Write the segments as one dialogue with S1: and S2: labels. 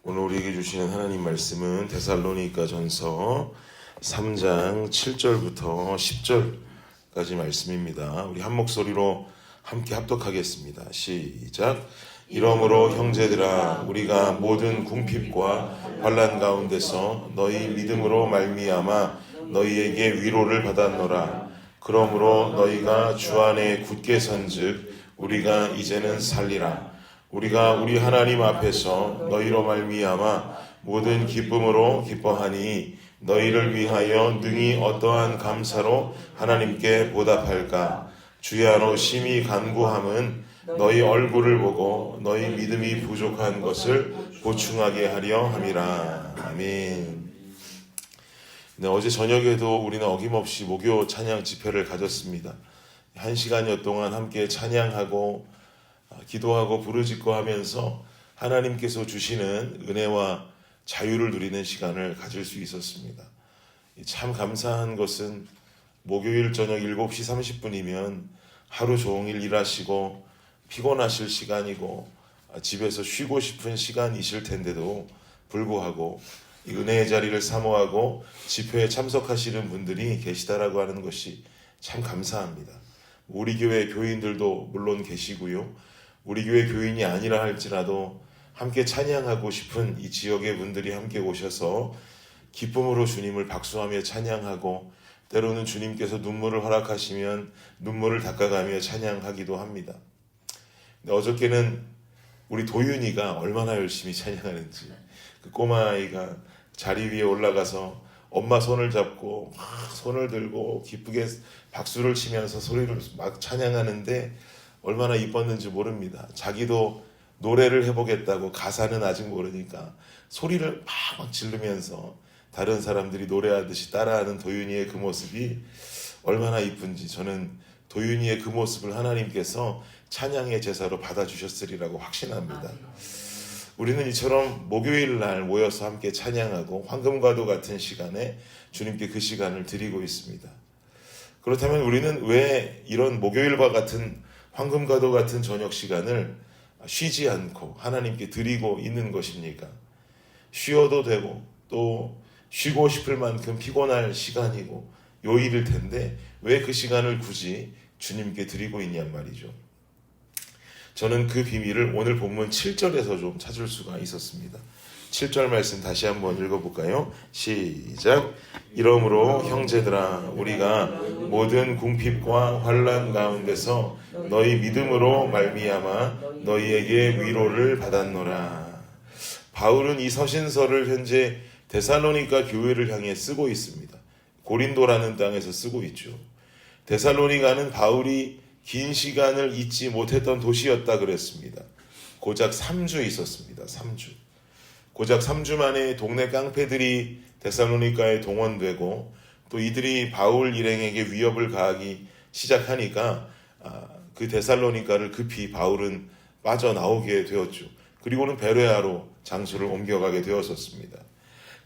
S1: 오늘 우리에게 주시는 하나님 말씀은 데살로니가 전서 3장 7절부터 10절까지 말씀입니다. 우리 한 목소리로 함께 합독하겠습니다. 시작. 이러므로 형제들아 우리가 모든 궁핍과 환난 가운데서 너희 믿음으로 말미암아 너희에게 위로를 받았노라. 그러므로 너희가 주 안에 굳게 선즉 우리가 이제는 살리라. 우리가 우리 하나님 앞에서 너희로 말미암아 모든 기쁨으로 기뻐하니 너희를 위하여 능히 어떠한 감사로 하나님께 보답할까. 주의 안으로 심히 간구함은 너희 얼굴을 보고 너희 믿음이 부족한 것을 보충하게 하려 함이라. 아멘. 네, 어제 저녁에도 우리는 어김없이 목요 찬양 집회를 가졌습니다. 1시간여 동안 함께 찬양하고 기도하고 부르짖고 하면서 하나님께서 주시는 은혜와 자유를 누리는 시간을 가질 수 있었습니다. 참 감사한 것은 목요일 저녁 7시 30분이면 하루 종일 일하시고 피곤하실 시간이고 집에서 쉬고 싶은 시간이실 텐데도 불구하고 이 은혜의 자리를 사모하고 집회에 참석하시는 분들이 계시다라고 하는 것이 참 감사합니다. 우리 교회 교인들도 물론 계시고요. 우리 교회 교인이 아니라 할지라도 함께 찬양하고 싶은 이 지역의 분들이 함께 오셔서 기쁨으로 주님을 박수하며 찬양하고 때로는 주님께서 눈물을 허락하시면 눈물을 닦아가며 찬양하기도 합니다. 근데 어저께는 우리 도윤이가 얼마나 열심히 찬양하는지 그 꼬마아이가 자리 위에 올라가서 엄마 손을 잡고 막 손을 들고 기쁘게 박수를 치면서 소리를 막 찬양하는데 얼마나 이뻤는지 모릅니다. 자기도 노래를 해보겠다고 가사는 아직 모르니까 소리를 막 지르면서 다른 사람들이 노래하듯이 따라하는 도윤이의 그 모습이 얼마나 이쁜지 저는 도윤이의 그 모습을 하나님께서 찬양의 제사로 받아주셨으리라고 확신합니다. 우리는 이처럼 목요일 날 모여서 함께 찬양하고 황금과도 같은 시간에 주님께 그 시간을 드리고 있습니다. 그렇다면 우리는 왜 이런 목요일과 같은 황금과도 같은 저녁 시간을 쉬지 않고 하나님께 드리고 있는 것입니까? 쉬어도 되고 또 쉬고 싶을 만큼 피곤할 시간이고 요일일 텐데 왜 그 시간을 굳이 주님께 드리고 있냔 말이죠. 저는 그 비밀을 오늘 본문 7절에서 좀 찾을 수가 있었습니다. 7절 말씀 다시 한번 읽어볼까요? 시작. 이러므로 형제들아 우리가 모든 궁핍과 환난 가운데서 너희 믿음으로 말미암아 너희에게 위로를 받았노라. 바울은 이 서신서를 현재 데살로니가 교회를 향해 쓰고 있습니다. 고린도라는 땅에서 쓰고 있죠. 데살로니가는 바울이 긴 시간을 잊지 못했던 도시였다 그랬습니다. 고작 3주 있었습니다. 3주. 고작 3주 만에 동네 깡패들이 데살로니가에 동원되고 또 이들이 바울 일행에게 위협을 가하기 시작하니까 그 데살로니가를 급히 바울은 빠져나오게 되었죠. 그리고는 베레아로 장소를 옮겨가게 되었었습니다.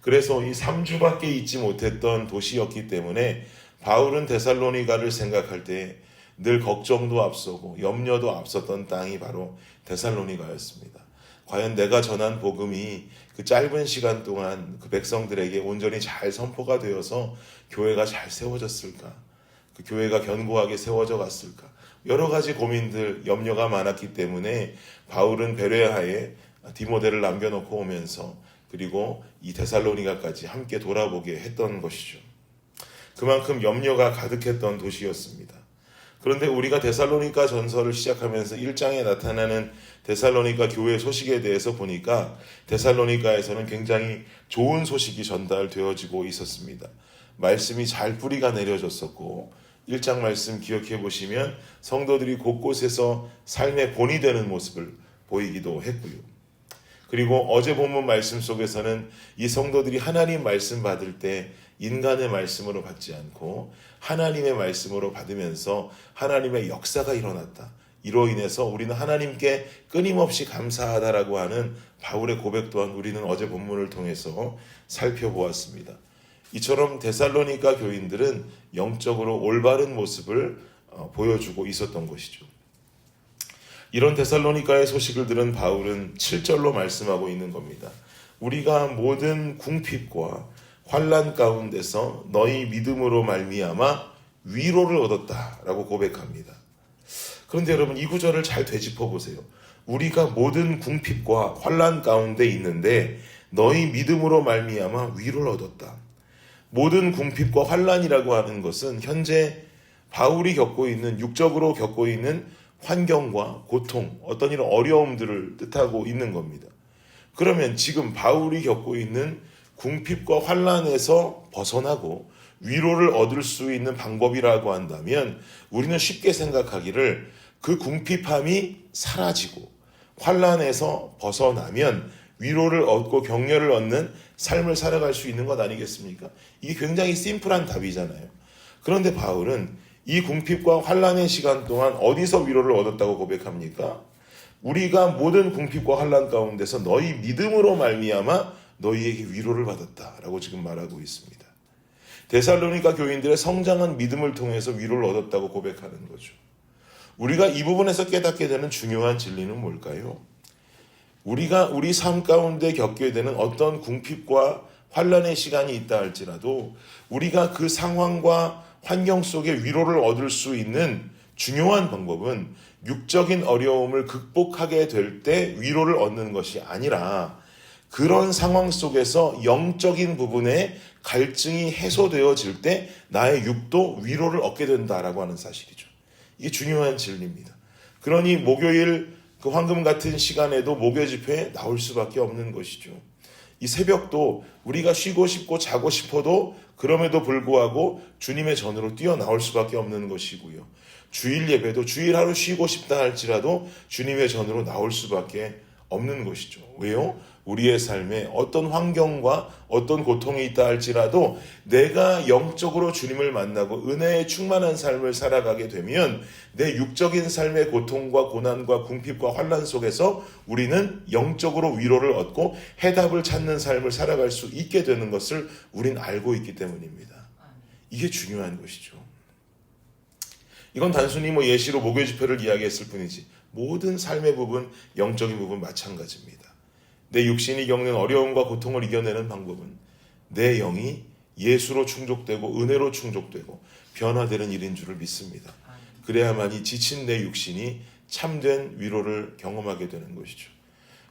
S1: 그래서 이 3주밖에 있지 못했던 도시였기 때문에 바울은 데살로니가를 생각할 때 늘 걱정도 앞서고 염려도 앞섰던 땅이 바로 데살로니가였습니다. 과연 내가 전한 복음이 그 짧은 시간 동안 그 백성들에게 온전히 잘 선포가 되어서 교회가 잘 세워졌을까? 그 교회가 견고하게 세워져 갔을까? 여러 가지 고민들, 염려가 많았기 때문에 바울은 베레아에 디모데를 남겨놓고 오면서 그리고 이 데살로니가까지 함께 돌아보게 했던 것이죠. 그만큼 염려가 가득했던 도시였습니다. 그런데 우리가 데살로니가 전서를 시작하면서 1장에 나타나는 데살로니가 교회 소식에 대해서 보니까 데살로니가에서는 굉장히 좋은 소식이 전달되어지고 있었습니다. 말씀이 잘 뿌리가 내려졌었고 1장 말씀 기억해 보시면 성도들이 곳곳에서 삶의 본이 되는 모습을 보이기도 했고요. 그리고 어제 본문 말씀 속에서는 이 성도들이 하나님 말씀 받을 때 인간의 말씀으로 받지 않고 하나님의 말씀으로 받으면서 하나님의 역사가 일어났다. 이로 인해서 우리는 하나님께 끊임없이 감사하다라고 하는 바울의 고백 또한 우리는 어제 본문을 통해서 살펴보았습니다. 이처럼 데살로니가 교인들은 영적으로 올바른 모습을 보여주고 있었던 것이죠. 이런 데살로니가의 소식을 들은 바울은 7절로 말씀하고 있는 겁니다. 우리가 모든 궁핍과 환난 가운데서 너희 믿음으로 말미암아 위로를 얻었다라고 고백합니다. 그런데 여러분, 이 구절을 잘 되짚어 보세요. 우리가 모든 궁핍과 환난 가운데 있는데 너희 믿음으로 말미암아 위로를 얻었다. 모든 궁핍과 환난이라고 하는 것은 현재 바울이 겪고 있는, 육적으로 겪고 있는 환경과 고통, 어떤 이런 어려움들을 뜻하고 있는 겁니다. 그러면 지금 바울이 겪고 있는 궁핍과 환난에서 벗어나고 위로를 얻을 수 있는 방법이라고 한다면 우리는 쉽게 생각하기를 그 궁핍함이 사라지고 환난에서 벗어나면 위로를 얻고 격려를 얻는 삶을 살아갈 수 있는 것 아니겠습니까? 이게 굉장히 심플한 답이잖아요. 그런데 바울은 이 궁핍과 환난의 시간 동안 어디서 위로를 얻었다고 고백합니까? 우리가 모든 궁핍과 환난 가운데서 너희 믿음으로 말미암아 너희에게 위로를 받았다라고 지금 말하고 있습니다. 데살로니가 교인들의 성장한 믿음을 통해서 위로를 얻었다고 고백하는 거죠. 우리가 이 부분에서 깨닫게 되는 중요한 진리는 뭘까요? 우리가 우리 삶 가운데 겪게 되는 어떤 궁핍과 환난의 시간이 있다 할지라도 우리가 그 상황과 환경 속에 위로를 얻을 수 있는 중요한 방법은 육적인 어려움을 극복하게 될 때 위로를 얻는 것이 아니라 그런 상황 속에서 영적인 부분에 갈증이 해소되어질 때 나의 육도 위로를 얻게 된다라고 하는 사실이죠. 이게 중요한 진리입니다. 그러니 목요일 그 황금 같은 시간에도 목요 집회에 나올 수밖에 없는 것이죠. 이 새벽도 우리가 쉬고 싶고 자고 싶어도 그럼에도 불구하고 주님의 전으로 뛰어나올 수밖에 없는 것이고요. 주일 예배도 주일 하루 쉬고 싶다 할지라도 주님의 전으로 나올 수밖에 없는 것이죠. 왜요? 우리의 삶에 어떤 환경과 어떤 고통이 있다 할지라도 내가 영적으로 주님을 만나고 은혜에 충만한 삶을 살아가게 되면 내 육적인 삶의 고통과 고난과 궁핍과 환난 속에서 우리는 영적으로 위로를 얻고 해답을 찾는 삶을 살아갈 수 있게 되는 것을 우린 알고 있기 때문입니다. 이게 중요한 것이죠. 이건 단순히 예시로 목요 집회를 이야기했을 뿐이지 모든 삶의 부분, 영적인 부분 마찬가지입니다. 내 육신이 겪는 어려움과 고통을 이겨내는 방법은 내 영이 예수로 충족되고 은혜로 충족되고 변화되는 일인 줄을 믿습니다. 그래야만이 지친 내 육신이 참된 위로를 경험하게 되는 것이죠.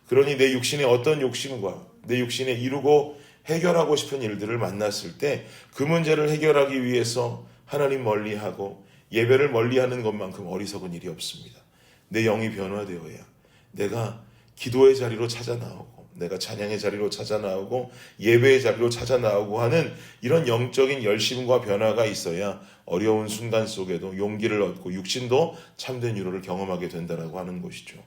S1: 그러니 내 육신의 어떤 욕심과 내 육신에 이루고 해결하고 싶은 일들을 만났을 때 그 문제를 해결하기 위해서 하나님 멀리하고 예배를 멀리하는 것만큼 어리석은 일이 없습니다. 내 영이 변화되어야 내가 기도의 자리로 찾아 나오고 내가 찬양의 자리로 찾아 나오고 예배의 자리로 찾아 나오고 하는 이런 영적인 열심과 변화가 있어야 어려운 순간 속에도 용기를 얻고 육신도 참된 위로를 경험하게 된다라고 하는 것이죠.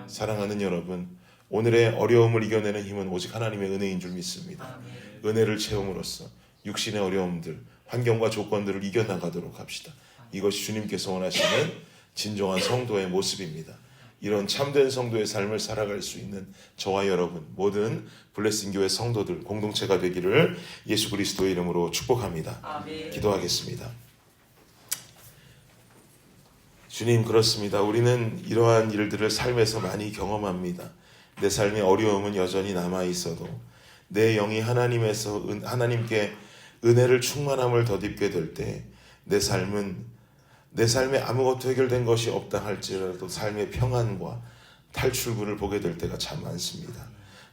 S1: 사랑하는 여러분, 오늘의 어려움을 이겨내는 힘은 오직 하나님의 은혜인 줄 믿습니다. 은혜를 채움으로써 육신의 어려움들, 환경과 조건들을 이겨나가도록 합시다. 이것이 주님께서 원하시는 진정한 성도의 모습입니다. 이런 참된 성도의 삶을 살아갈 수 있는 저와 여러분 모든 블레싱 교회 성도들 공동체가 되기를 예수 그리스도의 이름으로 축복합니다. 아멘. 기도하겠습니다. 주님, 그렇습니다. 우리는 이러한 일들을 삶에서 많이 경험합니다. 내 삶의 어려움은 여전히 남아 있어도 내 영이 하나님께 은혜를 충만함을 덧입게 될 때 내 삶에 아무것도 해결된 것이 없다 할지라도 삶의 평안과 탈출구를 보게 될 때가 참 많습니다.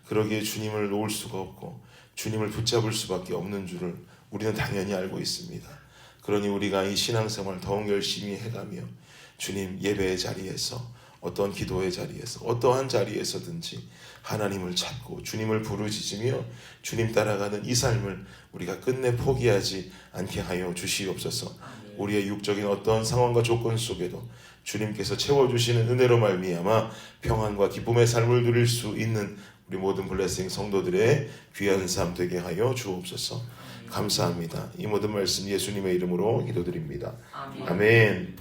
S1: 그러기에 주님을 놓을 수가 없고 주님을 붙잡을 수밖에 없는 줄을 우리는 당연히 알고 있습니다. 그러니 우리가 이 신앙생활 더욱 열심히 해가며 주님 예배의 자리에서 어떤 기도의 자리에서 어떠한 자리에서든지 하나님을 찾고 주님을 부르짖으며 주님 따라가는 이 삶을 우리가 끝내 포기하지 않게 하여 주시옵소서. 우리의 육적인 어떤 상황과 조건 속에도 주님께서 채워주시는 은혜로 말미암아 평안과 기쁨의 삶을 누릴 수 있는 우리 모든 블레싱 성도들의 귀한 삶 되게 하여 주옵소서. 감사합니다. 이 모든 말씀 예수님의 이름으로 기도드립니다. 아멘.